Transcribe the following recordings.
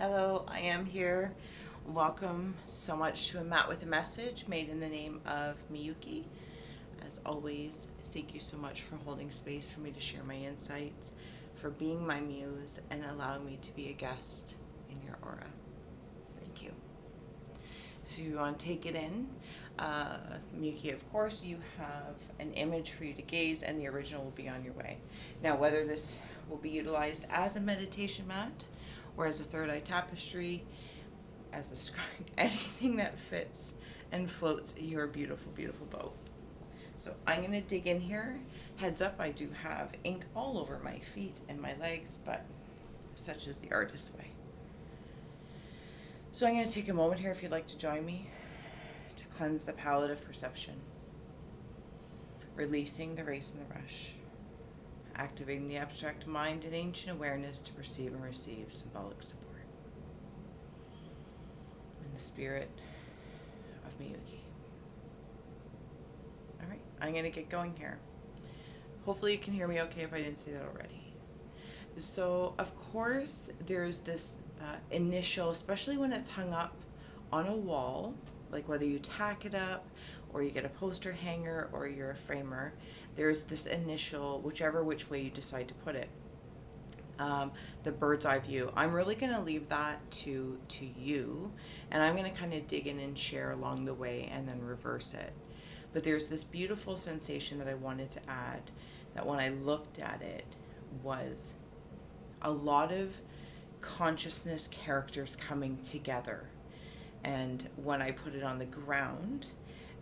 Hello, I am here. Welcome so much to a Mat with a Message made in the name of Miyuki. As always, thank you so much for holding space for me to share my insights, for being my muse, and allowing me to be a guest in your aura. Thank you. So you want to take it in. Miyuki, of course, you have an image for you to gaze, and the original will be on your way. Now, whether this will be utilized as a meditation mat, or as a third eye tapestry, as a scrying, anything that fits and floats your beautiful, beautiful boat. So I'm going to dig in here. Heads up, I do have ink all over my feet and my legs, but such is the artist's way. So I'm going to take a moment here, if you'd like to join me, to cleanse the palette of perception, releasing the race and the rush, activating the abstract mind and ancient awareness to perceive and receive symbolic support. In the spirit of Miyuki. Alright, I'm going to get going here. Hopefully you can hear me okay if I didn't say that already. So, of course, there's this initial, especially when it's hung up on a wall, like whether you tack it up or you get a poster hanger or you're a framer, there's this initial, which way you decide to put it. The bird's eye view. I'm really going to leave that to you, and I'm going to kind of dig in and share along the way and then reverse it. But there's this beautiful sensation that I wanted to add, that when I looked at it was a lot of consciousness characters coming together. And when I put it on the ground,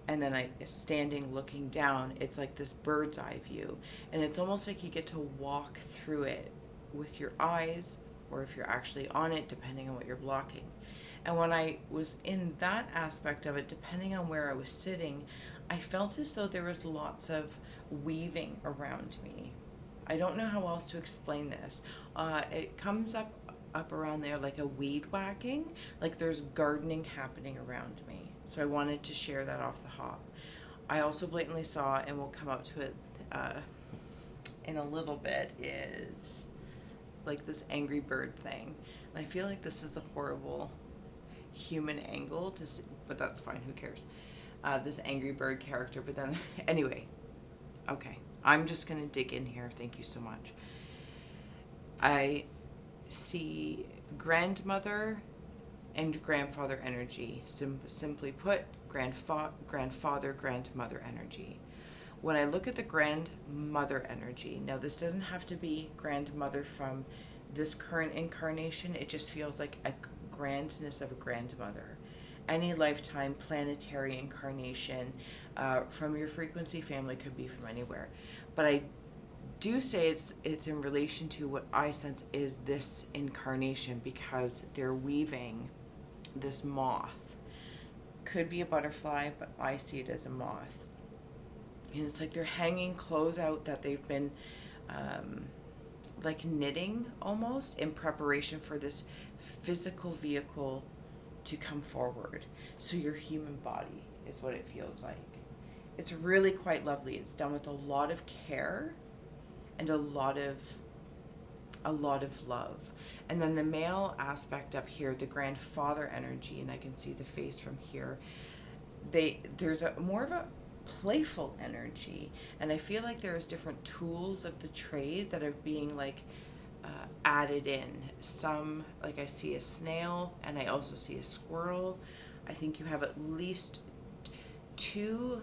and then I standing looking down, it's like this bird's eye view. And it's almost like you get to walk through it with your eyes, or if you're actually on it, depending on what you're blocking. And when I was in that aspect of it, depending on where I was sitting, I felt as though there was lots of weaving around me. I don't know how else to explain this. It comes up around there like a weed whacking, like there's gardening happening around me. So I wanted to share that off the hop. I also blatantly saw, and we'll come up to it in a little bit, is like this angry bird thing. And I feel like this is a horrible human angle to see, but that's fine, who cares? This angry bird character, but then anyway, okay, I'm just gonna dig in here. Thank you so much. I see grandmother and grandfather energy. Simply put, grandfather, grandmother energy. When I look at the grandmother energy, now this doesn't have to be grandmother from this current incarnation, it just feels like a grandness of a grandmother. Any lifetime planetary incarnation from your frequency family, could be from anywhere. But I do say it's in relation to what I sense is this incarnation, because they're weaving this moth. Could be a butterfly, but I see it as a moth. And it's like they're hanging clothes out that they've been like knitting almost in preparation for this physical vehicle to come forward. So your human body is what it feels like. It's really quite lovely. It's done with a lot of care and a lot of love. And then the male aspect up here, the grandfather energy, and I can see the face from here. There's a more of a playful energy, and I feel like there's different tools of the trade that are being like added in. Some, like I see a snail, and I also see a squirrel. I think you have at least two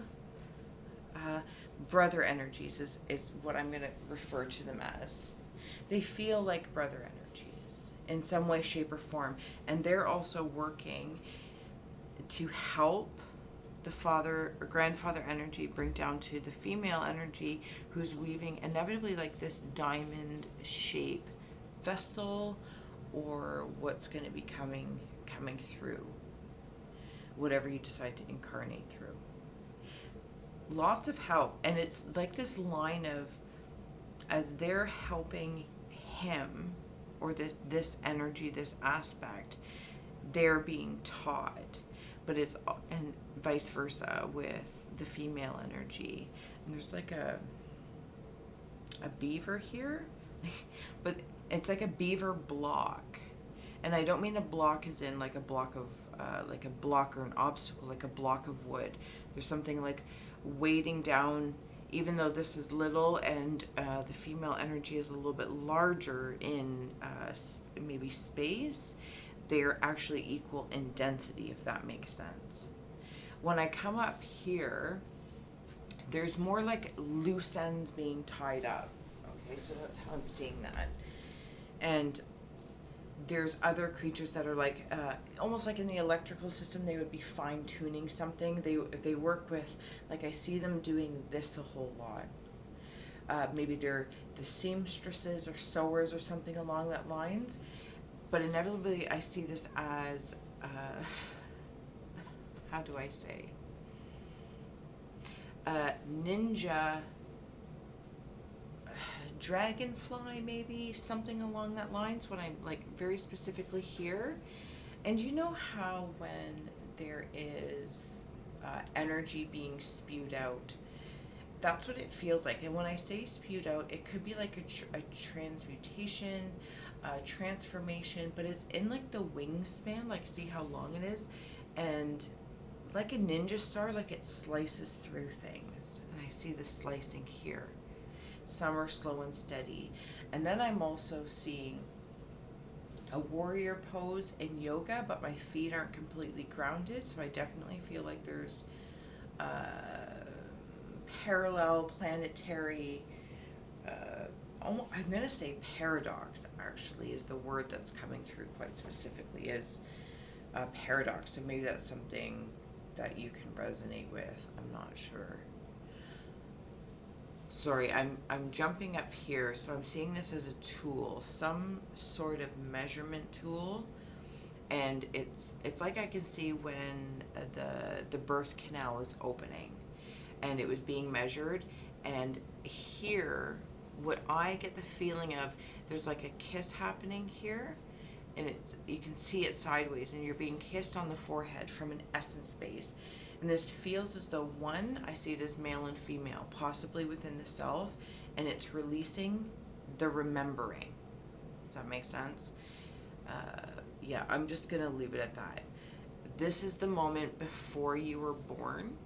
brother energies is what I'm going to refer to them as. They feel like brother energies in some way, shape, or form, and they're also working to help the father or grandfather energy bring down to the female energy, who's weaving inevitably like this diamond shape vessel, or what's going to be coming through, whatever you decide to incarnate through. Lots of help, and it's like this line of, as they're helping him, or this energy, this aspect, they're being taught. But it's, and vice versa with the female energy. And there's like a beaver here, but it's like a beaver block. And I don't mean a block as in like a block of, like a block or an obstacle, like a block of wood. There's something like weighting down, even though this is little and the female energy is a little bit larger in maybe space, they're actually equal in density, if that makes sense. When I come up here, there's more like loose ends being tied up. Okay, so that's how I'm seeing that. And there's other creatures that are like almost like in the electrical system, they would be fine-tuning something. They work with, like, I see them doing this a whole lot. Maybe they're the seamstresses or sewers or something along that lines. But inevitably I see this as how do I say, ninja dragonfly, maybe something along that lines, when I'm like very specifically here. And you know how when there is energy being spewed out, that's what it feels like. And when I say spewed out, it could be like a transmutation, transformation, but it's in like the wingspan, like see how long it is, and like a ninja star, like it slices through things. And I see the slicing here. Some are slow and steady. And then I'm also seeing a warrior pose in yoga, but my feet aren't completely grounded, so I definitely feel like there's parallel planetary, I'm going to say paradox, actually, is the word that's coming through quite specifically, is paradox. So maybe that's something that you can resonate with. I'm not sure. Sorry, I'm jumping up here, so I'm seeing this as a tool, some sort of measurement tool, and it's like I can see when the birth canal was opening, and it was being measured, and here, what I get the feeling of, there's like a kiss happening here, and you can see it sideways, and you're being kissed on the forehead from an essence space. And this feels as though, one, I see it as male and female, possibly within the self, and it's releasing the remembering. Does that make sense? Yeah, I'm just going to leave it at that. This is the moment before you were born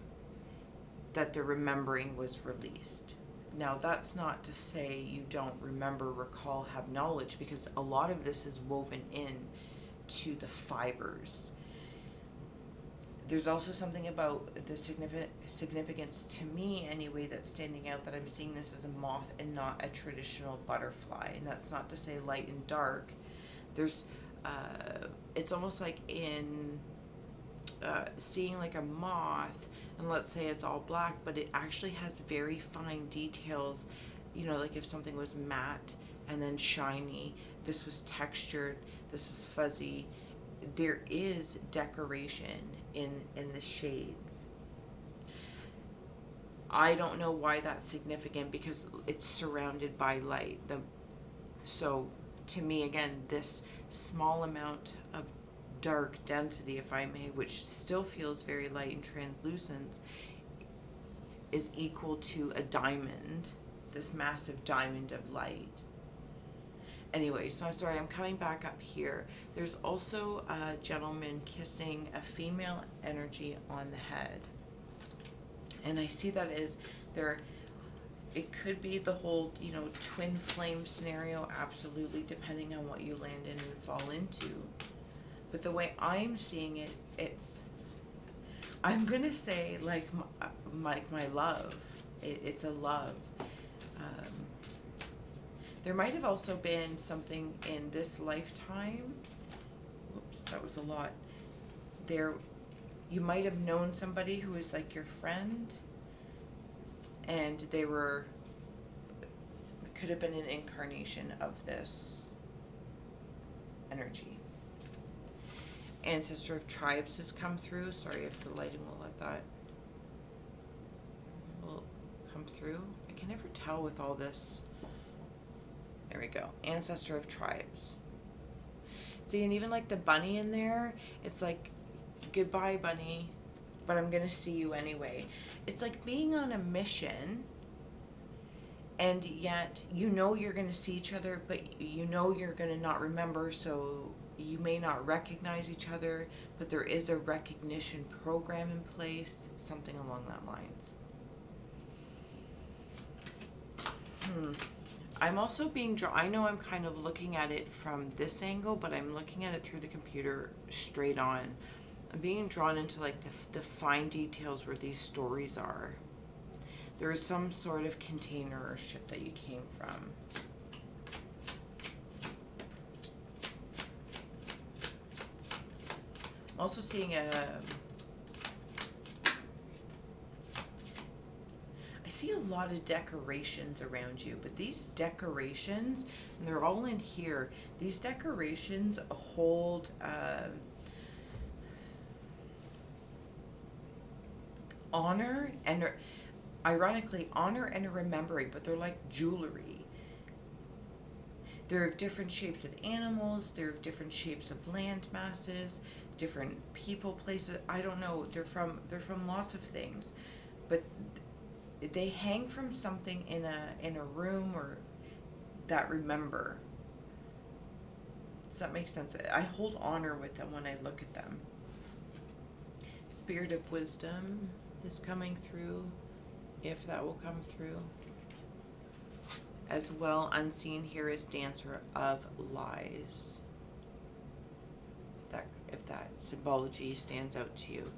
that the remembering was released. Now, that's not to say you don't remember, recall, have knowledge, because a lot of this is woven in to the fibers. There's also something about the significance to me anyway that's standing out, that I'm seeing this as a moth and not a traditional butterfly. And that's not to say light and dark. There's, it's almost like in seeing like a moth, and let's say it's all black, but it actually has very fine details, you know, like if something was matte and then shiny, this was textured, this is fuzzy. There is decoration in the shades. I don't know why that's significant, because it's surrounded by light. So to me, again, this small amount of dark density, if I may, which still feels very light and translucent, is equal to a diamond, this massive diamond of light. Anyway, so I'm sorry, I'm coming back up here. There's also a gentleman kissing a female energy on the head. And I see that as it could be the whole, you know, twin flame scenario, absolutely, depending on what you land in and fall into. But the way I'm seeing it, I'm going to say like my love. It's a love. There might have also been something in this lifetime. Whoops, that was a lot. You might have known somebody who was like your friend, and they could have been an incarnation of this energy. Ancestor of tribes has come through. Sorry if the lighting will let that will come through. I can never tell with all this. There we go. Ancestor of tribes. See, and even like the bunny in there, it's like, goodbye, bunny, but I'm going to see you anyway. It's like being on a mission, And yet, you know you're going to see each other, but you know you're going to not remember, so you may not recognize each other, but there is a recognition program in place, something along that lines. I'm also being drawn. I know I'm kind of looking at it from this angle, but I'm looking at it through the computer straight on. I'm being drawn into like the fine details where these stories are. There is some sort of container or ship that you came from. I'm also seeing I see a lot of decorations around you, but these decorations, and they're all in here, these decorations hold honor and, ironically, honor and a remembering, but they're like jewelry. They're of different shapes of animals, they're of different shapes of land masses, different people, places. I don't know. They're from lots of things, but they hang from something in a room or that remember. Does that make sense? I hold honor with them when I look at them. Spirit of wisdom is coming through, if that will come through. As well, unseen here is Dancer of Lies. If that symbology stands out to you.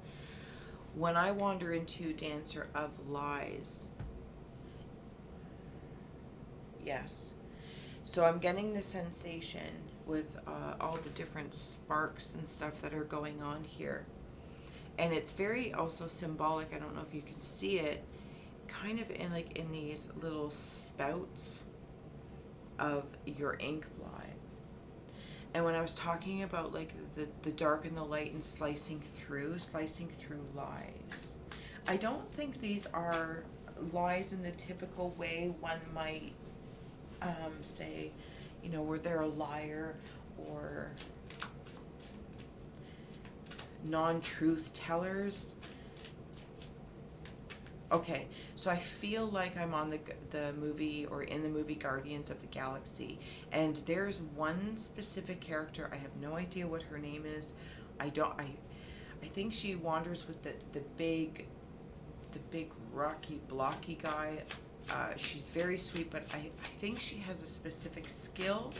When I wander into Dancer of Lies, yes. So I'm getting the sensation with all the different sparks and stuff that are going on here. And it's very also symbolic. I don't know if you can see it, kind of in these little spouts of your ink blot. And when I was talking about like the dark and the light and slicing through lies, I don't think these are lies in the typical way one might say, you know, where they're a liar or non-truth tellers. Okay, so I feel like I'm on the movie, or in the movie Guardians of the Galaxy, and there's one specific character. I have no idea what her name is. I think she wanders with the big rocky blocky guy. She's very sweet, but I think she has a specific skill.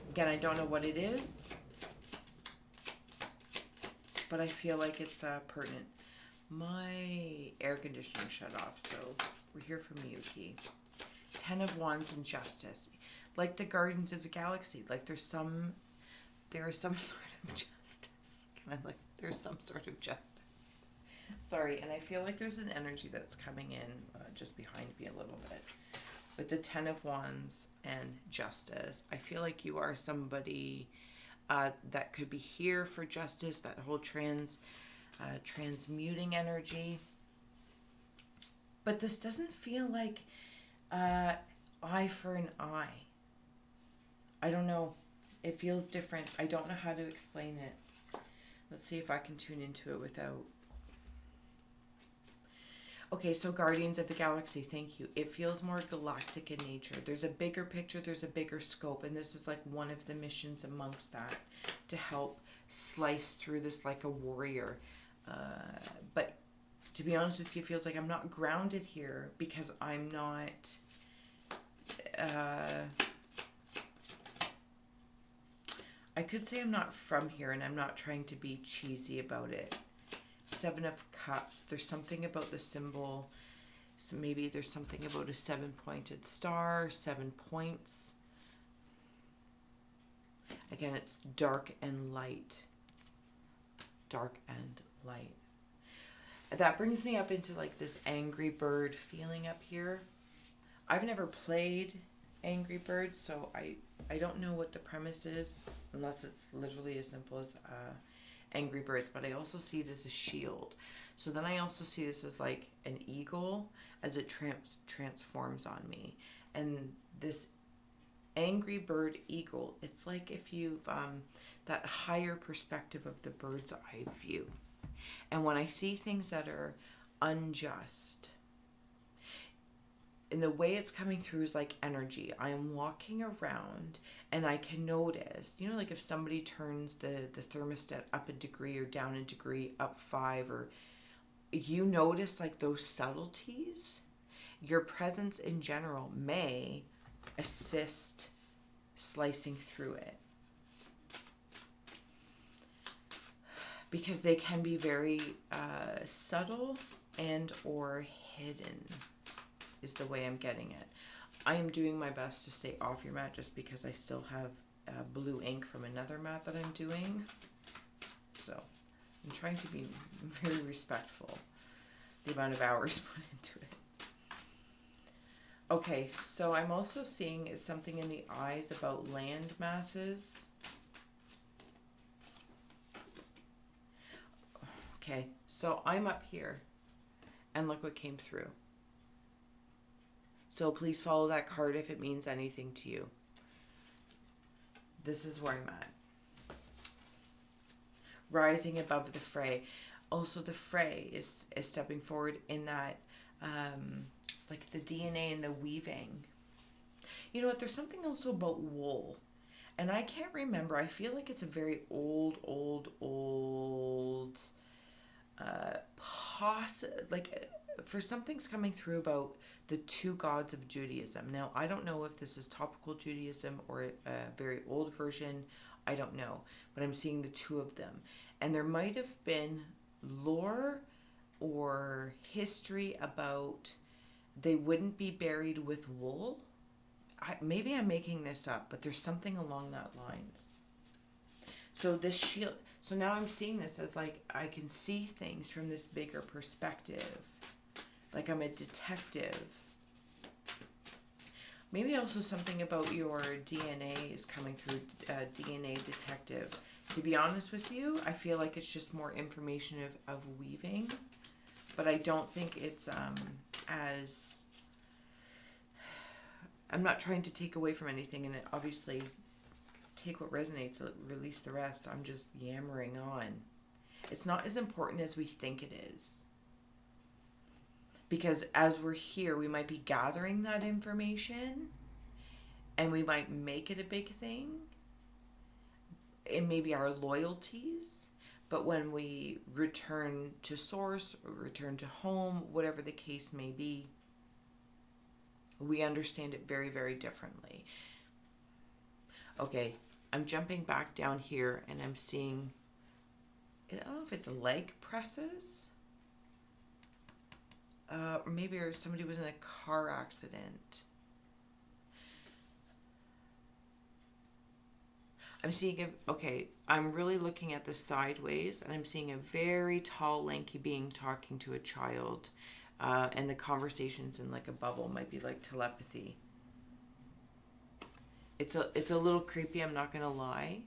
Again, I don't know what it is, but I feel like it's pertinent. My air conditioning shut off, so we're here for Miyuki. 10 of Wands and Justice. Like the Guardians of the Galaxy. Like there is some sort of justice. There's some sort of justice. Sorry, and I feel like there's an energy that's coming in just behind me a little bit. With the 10 of Wands and Justice, I feel like you are somebody that could be here for justice, that whole transmuting energy. But this doesn't feel like eye for an eye. I don't know. It feels different. I don't know how to explain it. Let's see if I can tune into it without... Okay, so Guardians of the Galaxy, thank you. It feels more galactic in nature. There's a bigger picture, there's a bigger scope, and this is like one of the missions amongst that, to help slice through this like a warrior. But to be honest with you, it feels like I'm not grounded here because I'm not... I could say I'm not from here, and I'm not trying to be cheesy about it. 7 of Cups. There's something about the symbol. So maybe there's something about a 7-pointed star, 7 points. Again, it's dark and light. Dark and light. That brings me up into like this Angry Bird feeling up here. I've never played Angry Bird, so I don't know what the premise is, unless it's literally as simple as Angry Birds, but I also see it as a shield. So then I also see this as like an eagle as it transforms on me. And this Angry Bird eagle, it's like if you've that higher perspective of the bird's eye view. And when I see things that are unjust, and the way it's coming through is like energy. I am walking around and I can notice, you know, like if somebody turns the thermostat up a degree or down a degree, up 5, or you notice like those subtleties. Your presence in general may assist slicing through it, because they can be very subtle and or hidden is the way I'm getting it. I am doing my best to stay off your mat just because I still have blue ink from another mat that I'm doing. So I'm trying to be very respectful the amount of hours put into it. Okay, so I'm also seeing something in the eyes about land masses. Okay, so I'm up here and look what came through. So please follow that card if it means anything to you. This is where I'm at. Rising above the fray. Also, the fray is stepping forward in that, like the DNA and the weaving. You know what? There's something also about wool. And I can't remember. I feel like it's a very old, for something's coming through about the 2 gods of Judaism. Now, I don't know if this is topical Judaism or a very old version. I don't know. But I'm seeing the 2 of them. And there might have been lore or history about they wouldn't be buried with wool. Maybe I'm making this up, but there's something along that lines. So this shield, so now I'm seeing this as like I can see things from this bigger perspective. Like I'm a detective. Maybe also something about your DNA is coming through, DNA detective. To be honest with you, I feel like it's just more information of weaving. But I don't think it's as... I'm not trying to take away from anything, and obviously take what resonates, release the rest. I'm just yammering on. It's not as important as we think it is. Because as we're here, we might be gathering that information and we might make it a big thing. It may be our loyalties. But when we return to source, or return to home, whatever the case may be, we understand it very, very differently. Okay, I'm jumping back down here and I'm seeing, I don't know if it's leg presses. Or maybe somebody was in a car accident. I'm seeing I'm really looking at this sideways, and I'm seeing a very tall, lanky being talking to a child, and the conversations in like a bubble might be like telepathy. It's a little creepy, I'm not gonna lie.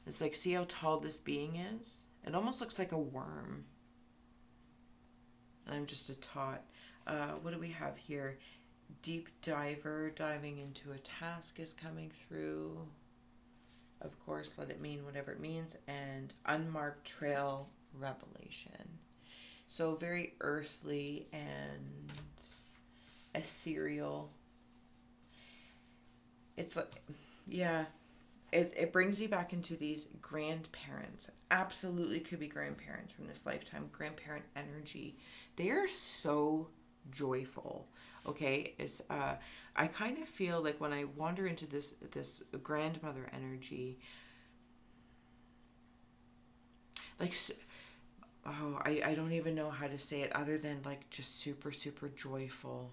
It's like, see how tall this being is? It almost looks like a worm. And I'm just a tot. What do we have here? Deep diver, diving into a task is coming through. Of course, let it mean whatever it means. And unmarked trail, revelation. So very earthly and ethereal. It's like, yeah, it brings me back into these grandparents. Absolutely could be grandparents from this lifetime. Grandparent energy. They are so joyful. Okay, it's I kind of feel like when I wander into this grandmother energy, like, I don't even know how to say it other than like just super, super joyful.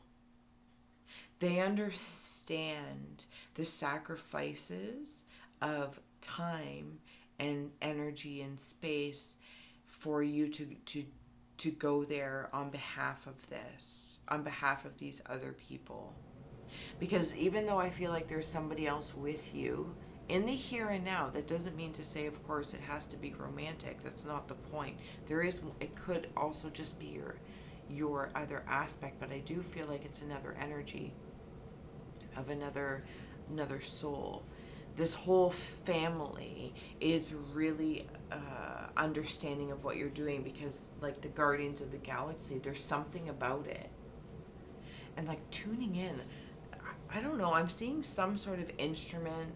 They understand the sacrifices of time and energy and space for you to go there on behalf of this, on behalf of these other people. Because even though I feel like there's somebody else with you in the here and now, that doesn't mean to say, of course, it has to be romantic. That's not the point. It could also just be your other aspect, but I do feel like it's another energy of another soul. This whole family is really understanding of what you're doing, because like the Guardians of the Galaxy, there's something about it. and like tuning in. I don't know, I'm seeing some sort of instrument.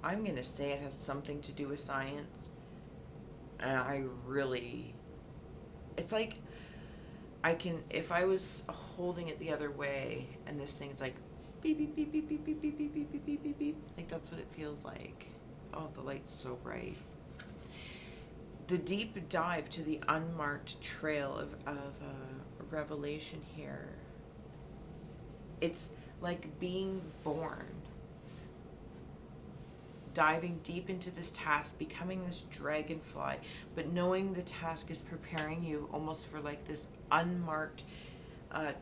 I'm going to say it has something to do with science. And I really, it's like, I can, if I was holding it the other way and this thing's like beep, beep, beep, beep, beep, beep, beep, beep, beep, beep, beep, beep, beep, like that's what it feels like. Oh, the light's so bright. The deep dive to the unmarked trail of revelation here. It's like being born. Diving deep into this task, becoming this dragonfly, but knowing the task is preparing you almost for like this unmarked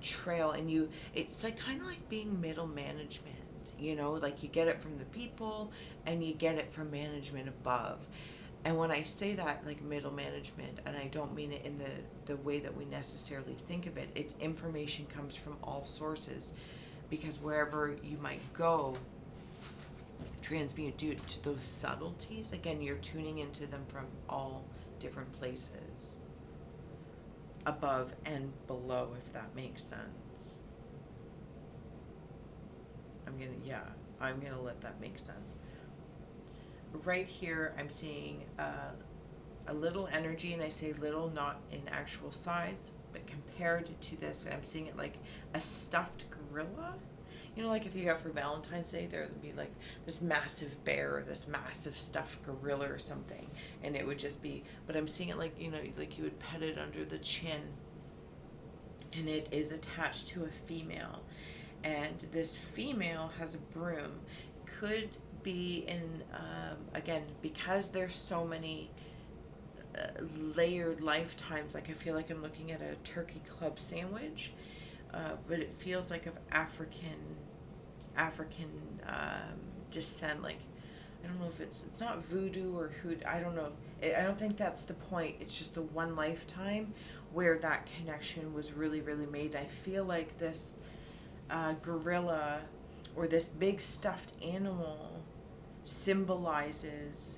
trail, and you, it's like kind of like being middle management, you know, like you get it from the people and you get it from management above. And when I say that, like middle management, and I don't mean it in the way that we necessarily think of it, it's information comes from all sources, because wherever you might go, transmute due to those subtleties. Again, you're tuning into them from all different places, above and below, if that makes sense. I'm gonna let that make sense. Right here, I'm seeing a little energy, and I say little not in actual size, but compared to this, I'm seeing it like a stuffed gorilla. You know, like if you got for Valentine's Day, there would be like this massive bear or this massive stuffed gorilla or something, and it would just be, but I'm seeing it like, you know, like you would pet it under the chin, and it is attached to a female, and this female has a broom. Could be in, again, because there's so many layered lifetimes, like I feel like I'm looking at a turkey club sandwich, but it feels like of African descent. Like, I don't know if it's not voodoo or hoodoo. I don't know. I don't think that's the point. It's just the one lifetime where that connection was really, really made. I feel like this gorilla or this big stuffed animal symbolizes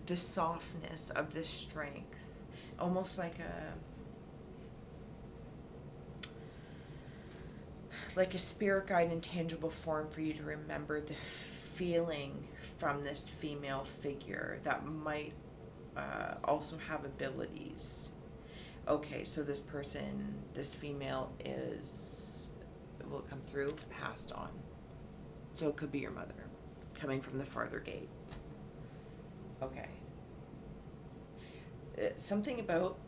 the softness of this strength, almost like a spirit guide in tangible form, for you to remember the feeling from this female figure that might also have abilities. Okay, so this person, this female will come through, passed on. So it could be your mother coming from the farther gate. Okay. Something about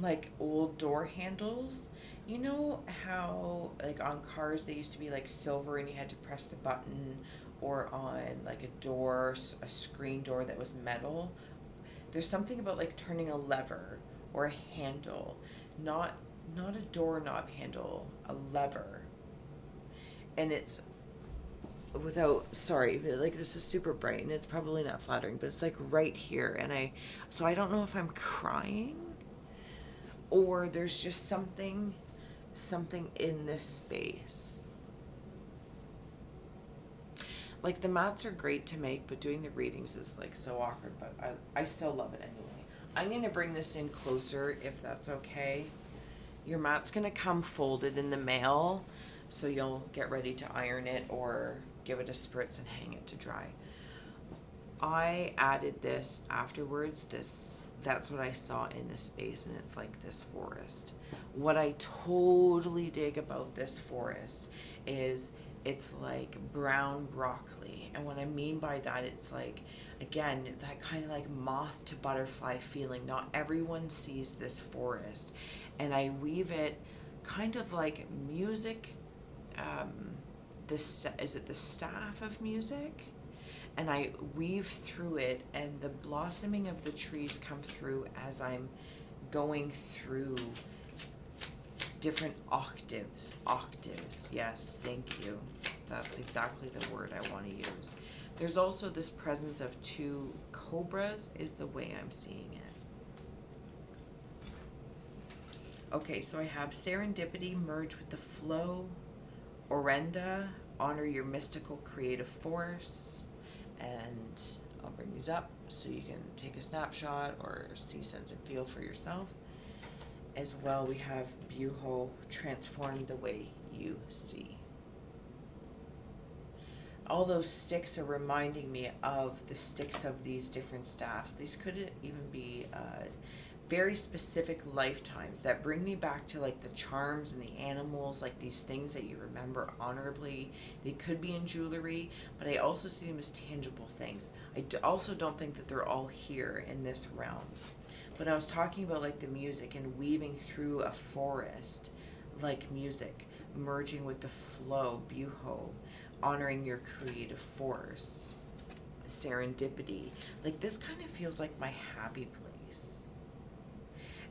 like old door handles. You know how like on cars they used to be like silver and you had to press the button, or on like a door, a screen door that was metal. There's something about like turning a lever or a handle, not a doorknob handle, a lever. And it's sorry, but like this is super bright and it's probably not flattering, but it's like right here, and I don't know if I'm crying or there's just something in this space. Like the mats are great to make, but doing the readings is like so awkward, but I still love it anyway. I'm going to bring this in closer if that's okay. Your mat's going to come folded in the mail, so you'll get ready to iron it or give it a spritz and hang it to dry. I added this afterwards. That's what I saw in this space, and it's like this forest. What I totally dig about this forest is it's like brown broccoli. And what I mean by that, it's like, again, that kind of like moth to butterfly feeling. Not everyone sees this forest. And I weave it kind of like music. Is it the staff of music? And I weave through it, and the blossoming of the trees come through as I'm going through different octaves. Yes, thank you. That's exactly the word I want to use. There's also this presence of two cobras is the way I'm seeing it. Okay, so I have serendipity merge with the flow, orenda, honor your mystical creative force, and I'll bring these up so you can take a snapshot or see, sense, and feel for yourself. As well, we have Buho, transform the way M-U-C. All those sticks are reminding me of the sticks of these different staffs. These could even be very specific lifetimes that bring me back to like the charms and the animals, like these things that you remember honorably. They could be in jewelry, but I also see them as tangible things. Also don't think that they're all here in this realm. But I was talking about like the music and weaving through a forest like music, merging with the flow, buho, honoring your creative force, serendipity. Like this kind of feels like my happy place.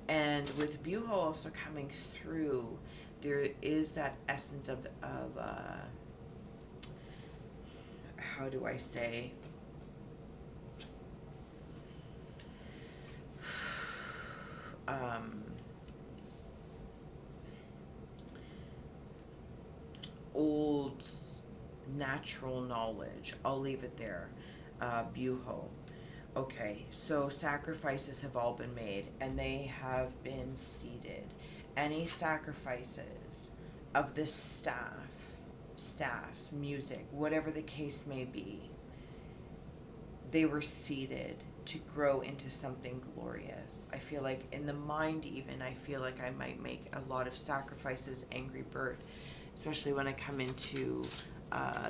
And with buho also coming through, there is that essence of how do I say, old natural knowledge. I'll leave it there. Buho. Okay, so sacrifices have all been made and they have been seeded. Any sacrifices of this staffs, music, whatever the case may be, they were seeded to grow into something glorious. I feel like in the mind even, I feel like I might make a lot of sacrifices, Angry Bird, especially when I come into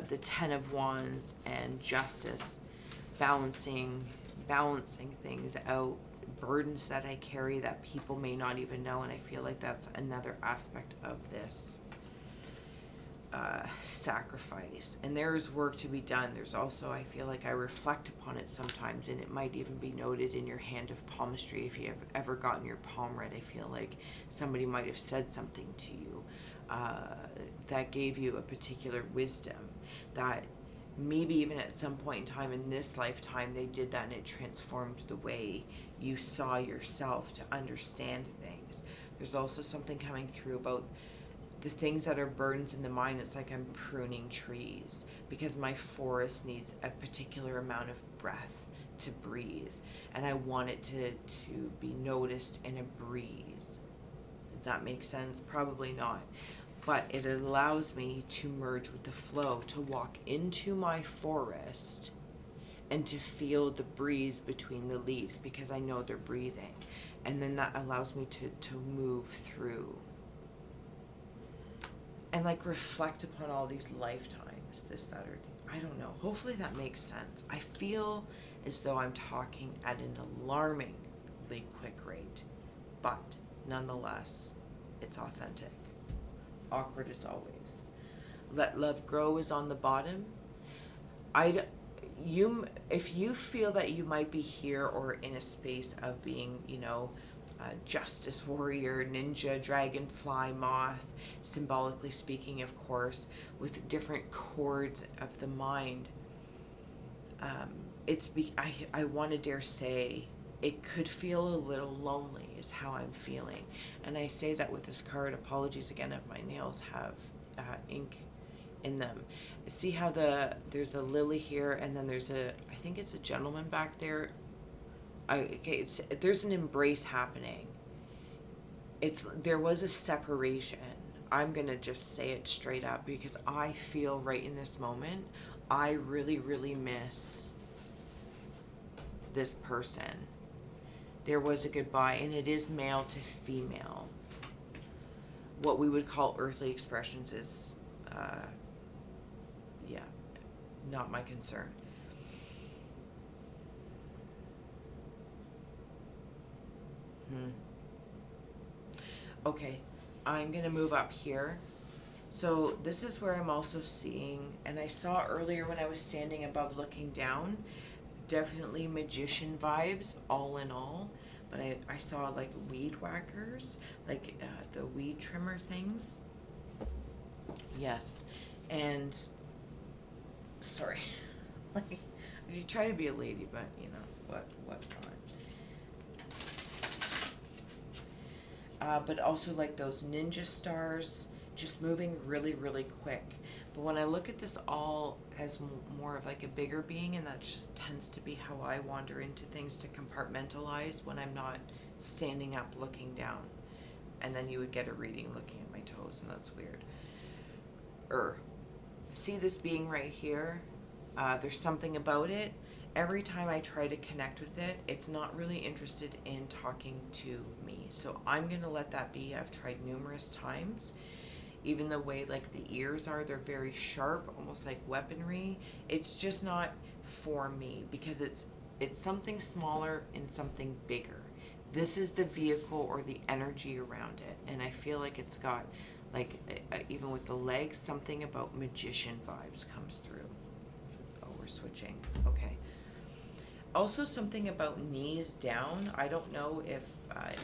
the Ten of Wands and Justice, balancing things out, burdens that I carry that people may not even know, and I feel like that's another aspect of this sacrifice. And there is work to be done. There's also, I feel like I reflect upon it sometimes, and it might even be noted in your hand of palmistry. If you have ever gotten your palm read, I feel like somebody might have said something to you that gave you a particular wisdom, that maybe even at some point in time in this lifetime they did that and it transformed the way you saw yourself to understand things. There's also something coming through about the things that are burdens in the mind. It's like I'm pruning trees because my forest needs a particular amount of breath to breathe, and I want it to be noticed in a breeze. Does that make sense? Probably not. But it allows me to merge with the flow, to walk into my forest and to feel the breeze between the leaves because I know they're breathing. And then that allows me to move through and like reflect upon all these lifetimes, this, that, or I don't know. Hopefully that makes sense. I feel as though I'm talking at an alarmingly quick rate, but nonetheless, it's authentic. Awkward as always. Let Love Grow is on the bottom. If you feel that you might be here or in a space of being, justice warrior, ninja, dragonfly, moth, symbolically speaking, of course, with different chords of the mind, I want to dare say it could feel a little lonely is how I'm feeling. And I say that with this card. Apologies again if my nails have ink in them. See how there's a lily here, and then there's I think it's a gentleman back there. There's an embrace happening. There was a separation. I'm gonna just say it straight up because I feel right in this moment, I really, really miss this person. There was a goodbye, and it is male to female. What we would call earthly expressions is, not my concern. Okay, I'm gonna move up here. So this is where I'm also seeing, and I saw earlier when I was standing above looking down, definitely magician vibes all in all, but I saw like weed whackers, like the weed trimmer things. Yes, and sorry, like you try to be a lady, but what not. But also like those ninja stars just moving really, really quick. But when I look at this all as more of like a bigger being, and that just tends to be how I wander into things, to compartmentalize when I'm not standing up looking down. And then you would get a reading looking at my toes, and that's weird. see this being right here. There's something about it. Every time I try to connect with it, it's not really interested in talking to me. So I'm going to let that be. I've tried numerous times. Even the way like the ears are, they're very sharp, almost like weaponry. It's just not for me because it's something smaller and something bigger. This is the vehicle or the energy around it. And I feel like it's got like even with the legs, something about magician vibes comes through. Oh, we're switching. Okay. Also something about knees down. I don't know if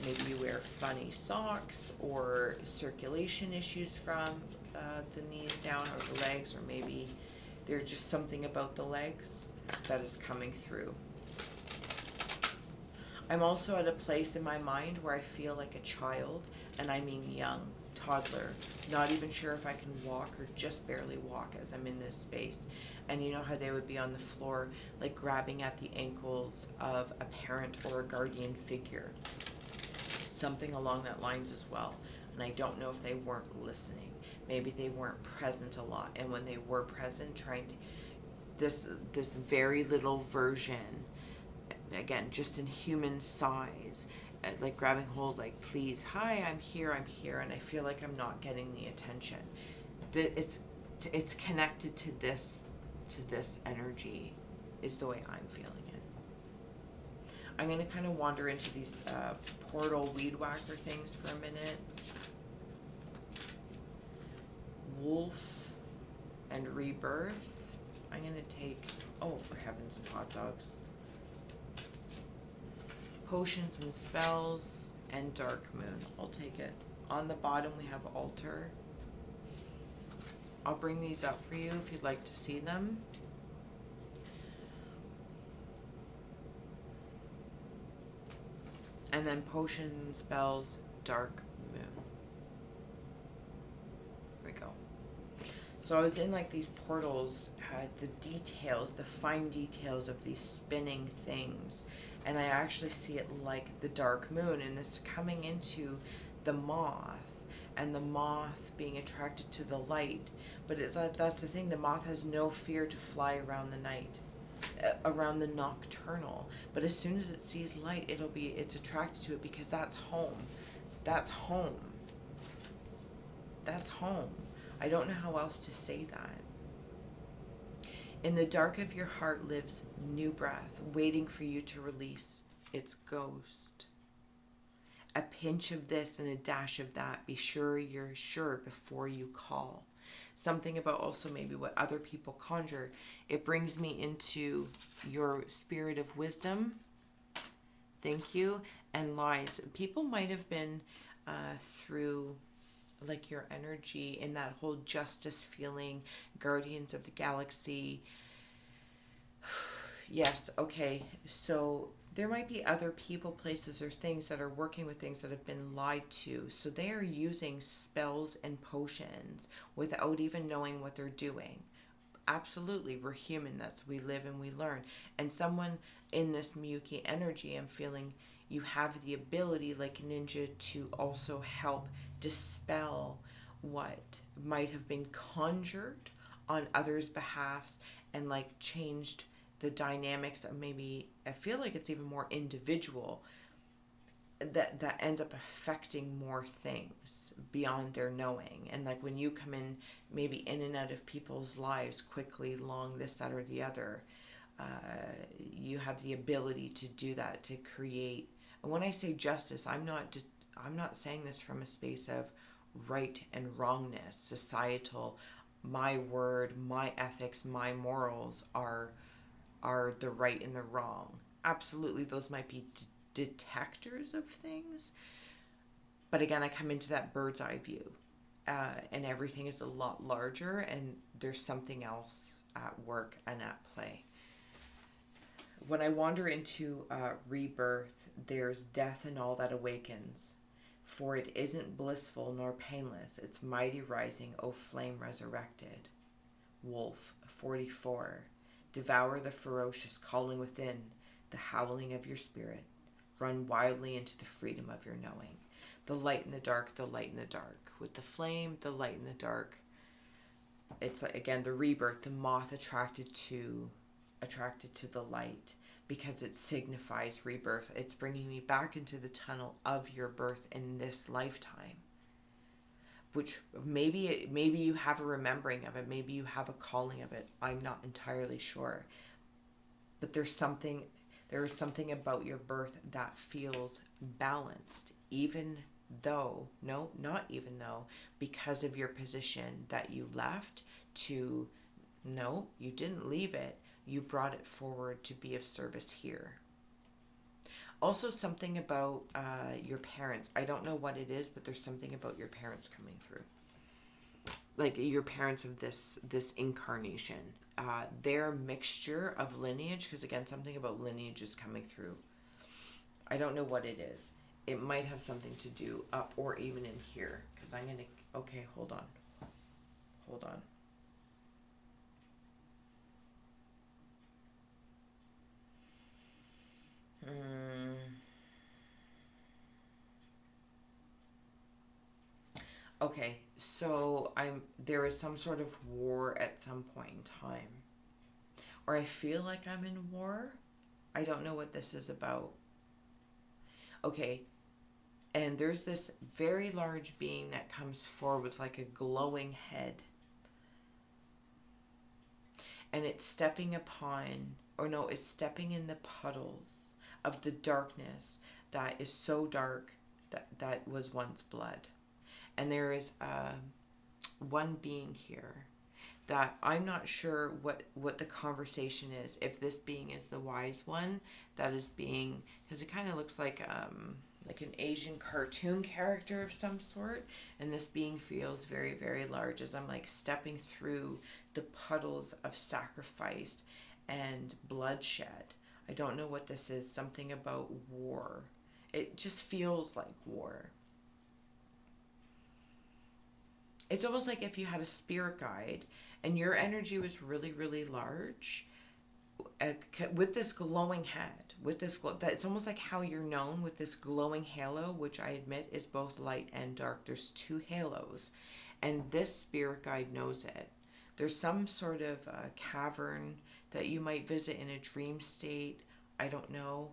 maybe you wear funny socks or circulation issues from the knees down or the legs, or maybe there's just something about the legs that is coming through. I'm also at a place in my mind where I feel like a child, and I mean young, toddler, not even sure if I can walk or just barely walk as I'm in this space. And you know how they would be on the floor, like grabbing at the ankles of a parent or a guardian figure. Something along that lines as well. And I don't know if they weren't listening. Maybe they weren't present a lot. And when they were present, trying to, this very little version, again, just in human size, like grabbing hold, like, please, hi, I'm here, and I feel like I'm not getting the attention. It's connected to this energy, is the way I'm feeling it. I'm going to kind of wander into these portal weed whacker things for a minute. Wolf and rebirth. I'm going to take, oh, for heavens and hot dogs. Potions and spells and dark moon. I'll take it. On the bottom we have altar. I'll bring these up for you if you'd like to see them. And then potions and spells, dark moon. Here we go. So I was in like these portals, the details, the fine details of these spinning things. And I actually see it like the dark moon, and this coming into the moth, and the moth being attracted to the light. But that's the thing, the moth has no fear to fly around the night, around the nocturnal. But as soon as it sees light, it's attracted to it because that's home. That's home. That's home. I don't know how else to say that. In the dark of your heart lives new breath, waiting for you to release its ghost. A pinch of this and a dash of that. Be sure you're sure before you call. Something about also maybe what other people conjure. It brings me into your spirit of wisdom. Thank you. And lies. People might have been through like your energy in that whole justice feeling, guardians of the galaxy. Yes, okay. So there might be other people, places, or things that are working with things that have been lied to. So they are using spells and potions without even knowing what they're doing. Absolutely, we're human. We live and we learn. And someone in this Miyuki energy, I'm feeling you have the ability, like a ninja, to also help dispel what might have been conjured on others' behalfs, and like changed the dynamics of maybe, I feel like it's even more individual, that ends up affecting more things beyond their knowing. And like when you come in, maybe in and out of people's lives quickly, long, this, that, or the other, you have the ability to do that, to create. And when I say justice, I'm not saying this from a space of right and wrongness, societal. My word, my ethics, my morals are the right and the wrong. Absolutely, those might be detectors of things. But again, I come into that bird's eye view, and everything is a lot larger, and there's something else at work and at play. When I wander into rebirth, there's death and all that awakens. For it isn't blissful nor painless, it's mighty rising, O flame resurrected. Wolf 44. Devour the ferocious calling within, the howling of your spirit. Run wildly into the freedom of your knowing. The light in the dark, the light in the dark. With the flame, the light in the dark. it's like, again, the rebirth, the moth attracted to the light, because it signifies rebirth. It's bringing me back into the tunnel of your birth in this lifetime, which maybe you have a remembering of it, maybe you have a calling of it. I'm not entirely sure, but there is something about your birth that feels balanced, even though, no, not even though, because of your position that you left to, no, you didn't leave it, you brought it forward to be of service here. Also, something about your parents. I don't know what it is, but there's something about your parents coming through. Like your parents of this incarnation. Their mixture of lineage, because again, something about lineage is coming through. I don't know what it is. It might have something to do, or even in here, because I'm going to, okay, hold on. Okay, so there is some sort of war at some point in time. Or I feel like I'm in war. I don't know what this is about. Okay, and there's this very large being that comes forward with like a glowing head. And it's stepping it's stepping in the puddles of the darkness that is so dark that was once blood. And there is one being here that I'm not sure what the conversation is. If this being is the wise one that is being, because it kind of looks like an Asian cartoon character of some sort, and this being feels very, very large as I'm like stepping through the puddles of sacrifice and bloodshed. I don't know what this is. Something about war. It just feels like war. It's almost like if you had a spirit guide and your energy was really, really large, with this glowing head, it's almost like how you're known with this glowing halo, which I admit is both light and dark. There's two halos, and this spirit guide knows it. There's some sort of cavern that you might visit in a dream state. I don't know.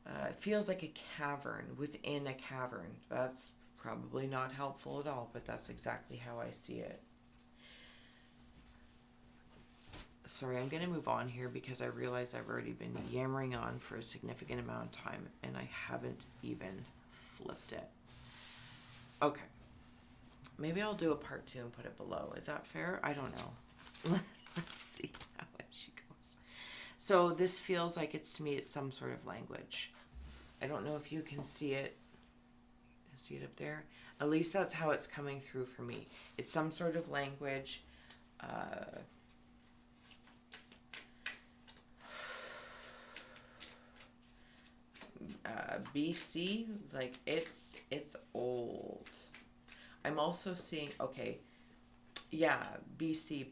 It feels like a cavern within a cavern. That's probably not helpful at all, but that's exactly how I see it. Sorry, I'm going to move on here because I realize I've already been yammering on for a significant amount of time and I haven't even flipped it. Okay. Maybe I'll do a part 2 and put it below. Is that fair? I don't know. Let's see how she goes. So this feels like it's some sort of language. I don't know if you can see it. See it up there? At least that's how it's coming through for me. It's some sort of language. BC, like it's old. I'm also seeing, okay, yeah, BC,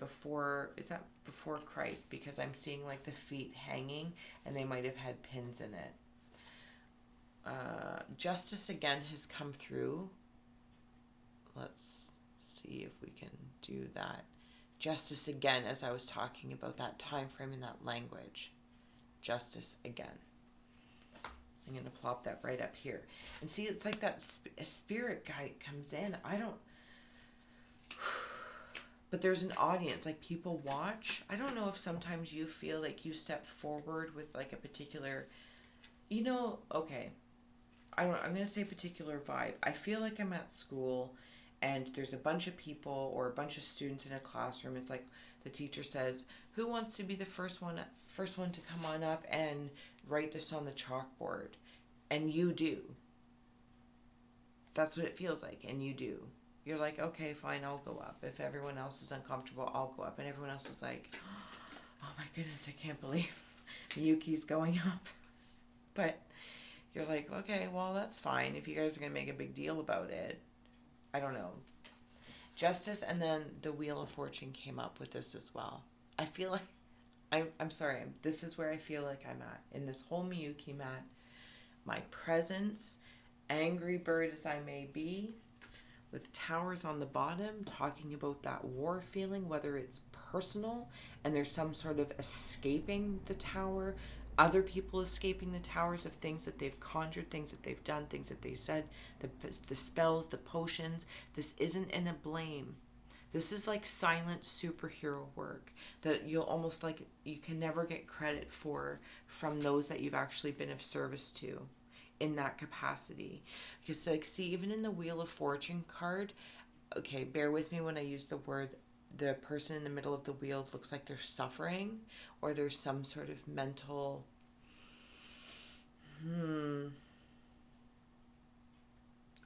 is that before Christ? Because I'm seeing like the feet hanging and they might have had pins in it. Justice again has come through. Let's see if we can do that. Justice again, as I was talking about that time frame and that language. Justice again. I'm going to plop that right up here. And see, it's like that spirit guide comes in. But there's an audience, like people watch. I don't know if sometimes you feel like you step forward with like a particular, okay. I'm going to say particular vibe. I feel like I'm at school and there's a bunch of people or a bunch of students in a classroom. It's like the teacher says, who wants to be the first one to come on up and write this on the chalkboard? And you do. That's what it feels like. And you do. You're like, okay, fine, I'll go up. If everyone else is uncomfortable, I'll go up. And everyone else is like, oh my goodness, I can't believe Miyuki's going up. But you're like, okay, well, that's fine. If you guys are going to make a big deal about it, I don't know. Justice, and then the Wheel of Fortune came up with this as well. I feel like, I'm sorry, this is where I feel like I'm at. In this whole Miyuki mat, my presence, angry bird as I may be, with towers on the bottom, talking about that war feeling, whether it's personal and there's some sort of escaping the tower, other people escaping the towers of things that they've conjured, things that they've done, things that they said, the spells, the potions. This isn't in a blame. This is like silent superhero work that you'll almost like, you can never get credit for from those that you've actually been of service to in that capacity. Because like, see, even in the Wheel of Fortune card, okay, bear with me when I use the word, the person in the middle of the wheel looks like they're suffering, or there's some sort of mental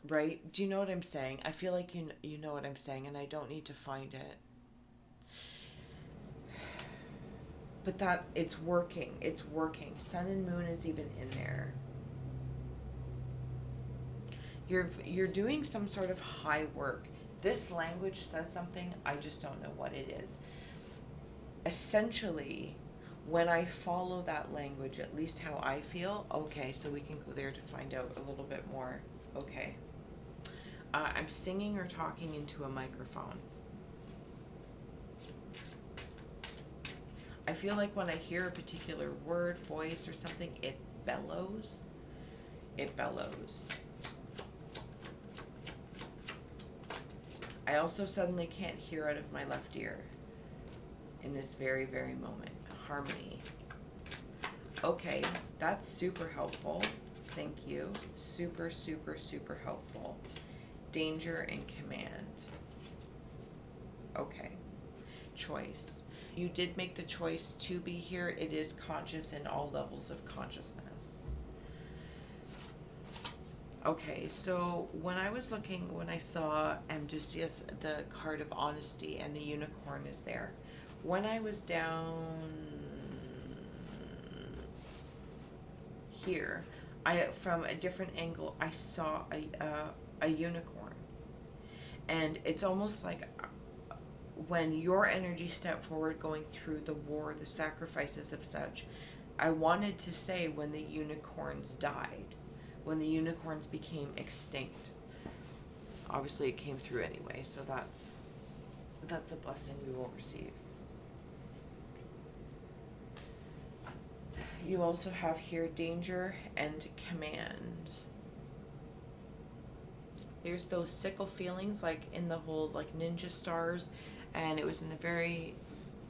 right? Do you know what I'm saying? I feel like you know what I'm saying, and I don't need to find it. But that, it's working. It's working. Sun and moon is even in there. You're doing some sort of high work. This language says something, I just don't know what it is. Essentially, when I follow that language, at least how I feel, okay, so we can go there to find out a little bit more. Okay. I'm singing or talking into a microphone. I feel like when I hear a particular word, voice, or something, it bellows. It bellows. I also suddenly can't hear out of my left ear in this very, very moment. Harmony. Okay, that's super helpful. Thank you. Super, super, super helpful. Danger and command. Okay. Choice. You did make the choice to be here. It is conscious in all levels of consciousness. Okay, so when I was looking, when I saw Amdusias, the card of honesty, and the unicorn is there. When I was down here, from a different angle, I saw a unicorn. And it's almost like when your energy stepped forward going through the war, the sacrifices of such, I wanted to say when the unicorns died, when the unicorns became extinct. Obviously it came through anyway, so that's a blessing we will receive. You also have here danger and command. There's those sickle feelings like in the whole like ninja stars, and it was in the very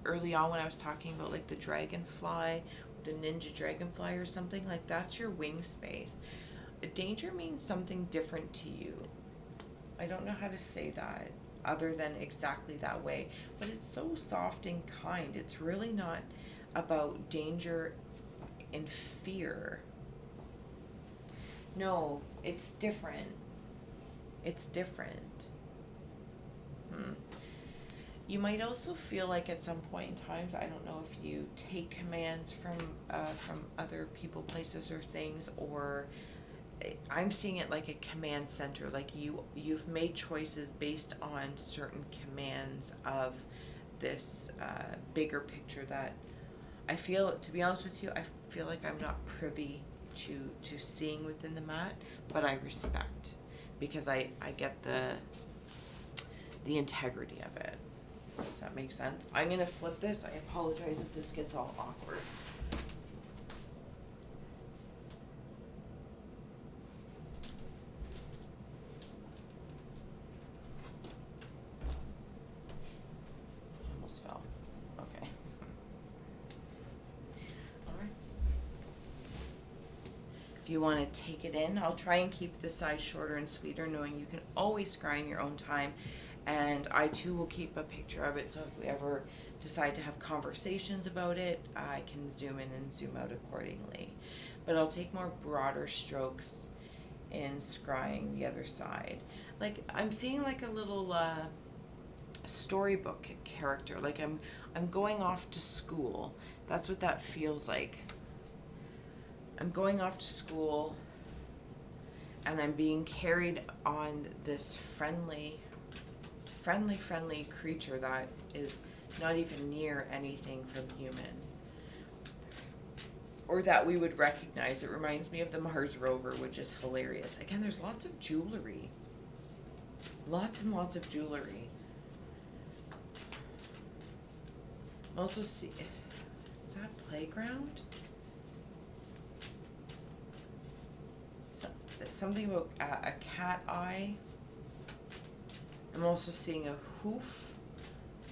early on when I was talking about like the dragonfly, the ninja dragonfly or something, like that's your wing space. Danger means something different to you. I don't know how to say that other than exactly that way, but it's so soft and kind. It's really not about danger and fear. No, it's different. It's different. You might also feel like at some point in times, I don't know if you take commands from other people, places, or things, or I'm seeing it like a command center. Like you've made choices based on certain commands of this bigger picture that I feel, to be honest with you, I feel like I'm not privy to seeing within the mat, but I respect, because I get the integrity of it. Does that make sense? I'm going to flip this. I apologize if this gets all awkward. Almost fell. Okay. All right. If you want to take it in, I'll try and keep the size shorter and sweeter, knowing you can always scry in your own time. And I too will keep a picture of it, so if we ever decide to have conversations about it, I can zoom in and zoom out accordingly. But I'll take more broader strokes in scrying the other side. Like I'm seeing like a little storybook character. Like I'm going off to school. That's what that feels like. I'm going off to school, and I'm being carried on this friendly creature that is not even near anything from human, or that we would recognize. It reminds me of the Mars rover, which is hilarious. Again, there's lots of jewelry. Lots and lots of jewelry. Also see, is that playground? Something about a cat eye. I'm also seeing a hoof.